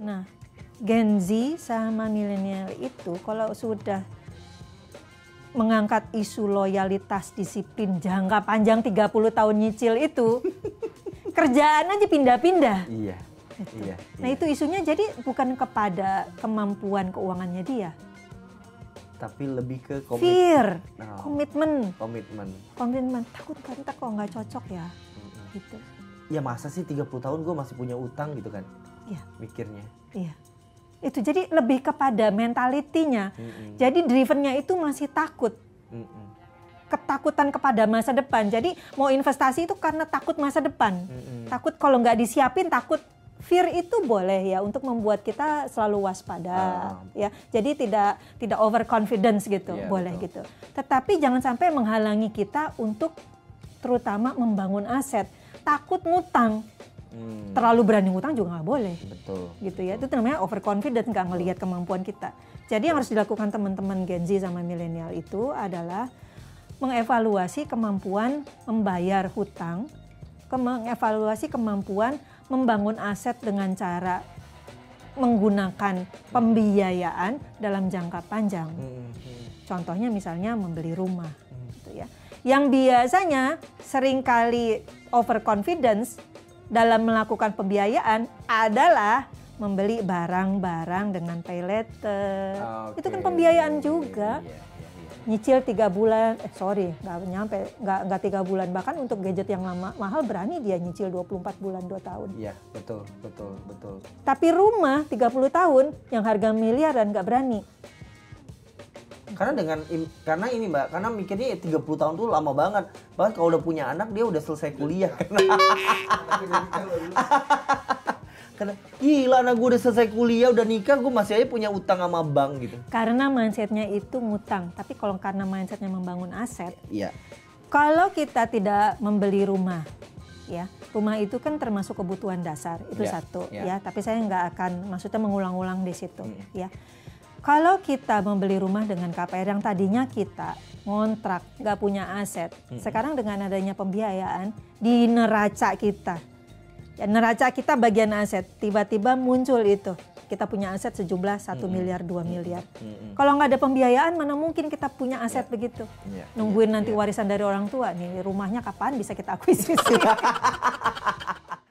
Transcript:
Nah, Gen Z sama milenial itu kalau sudah mengangkat isu loyalitas disiplin jangka panjang 30 tahun nyicil itu, kerjaan aja pindah-pindah. Iya. Gitu. Iya. Nah itu isunya jadi bukan kepada kemampuan keuangannya dia. Tapi lebih ke Fear, Oh. komitmen. Komitmen. Takut kan kok nggak cocok ya. Gitu. Ya masa sih 30 tahun gue masih punya utang gitu kan. Iya. Mikirnya. Iya. Itu jadi lebih kepada mentalitinya. Jadi drivennya itu masih takut. Ketakutan kepada masa depan. Jadi mau investasi itu karena takut masa depan. Takut kalau nggak disiapin, takut. Fear itu boleh ya untuk membuat kita selalu waspada. Ya. Jadi tidak overconfidence gitu, boleh betul. gitu. Tetapi jangan sampai menghalangi kita untuk terutama membangun aset. Takut ngutang. Terlalu berani ngutang juga nggak boleh. Betul. Gitu ya, itu namanya overconfident, nggak ngelihat kemampuan kita. Jadi yang harus dilakukan teman-teman Gen Z sama milenial itu adalah mengevaluasi kemampuan membayar hutang, mengevaluasi kemampuan membangun aset dengan cara menggunakan pembiayaan dalam jangka panjang. Contohnya misalnya membeli rumah, gitu ya. Yang biasanya seringkali overconfidence dalam melakukan pembiayaan adalah membeli barang-barang dengan pay later. Itu kan pembiayaan juga. Nyicil 3 bulan, nggak 3 bulan. Bahkan untuk gadget yang lama mahal berani dia nyicil 24 bulan 2 tahun. Iya, betul. Tapi rumah 30 tahun yang harga miliaran nggak berani. Karena ini Mbak, karena mikirnya 30 tahun tuh lama banget. Bahkan kalau udah punya anak dia udah selesai kuliah. Karena gila, anak gue udah selesai kuliah, udah nikah, gue masih aja punya utang sama bank gitu. Karena mindsetnya itu ngutang. Tapi kalau karena mindsetnya membangun aset, Iya. kalau kita tidak membeli rumah, ya rumah itu kan termasuk kebutuhan dasar, itu satu, ya. Tapi saya nggak akan maksudnya mengulang-ulang di situ, ya. Kalau kita membeli rumah dengan KPR yang tadinya kita ngontrak, nggak punya aset, sekarang dengan adanya pembiayaan di neraca kita, ya, neraca kita bagian aset, tiba-tiba muncul itu, kita punya aset sejumlah 1 miliar, 2 miliar. Kalau nggak ada pembiayaan, mana mungkin kita punya aset begitu? Nungguin nanti warisan dari orang tua, nih rumahnya kapan bisa kita akuisisi?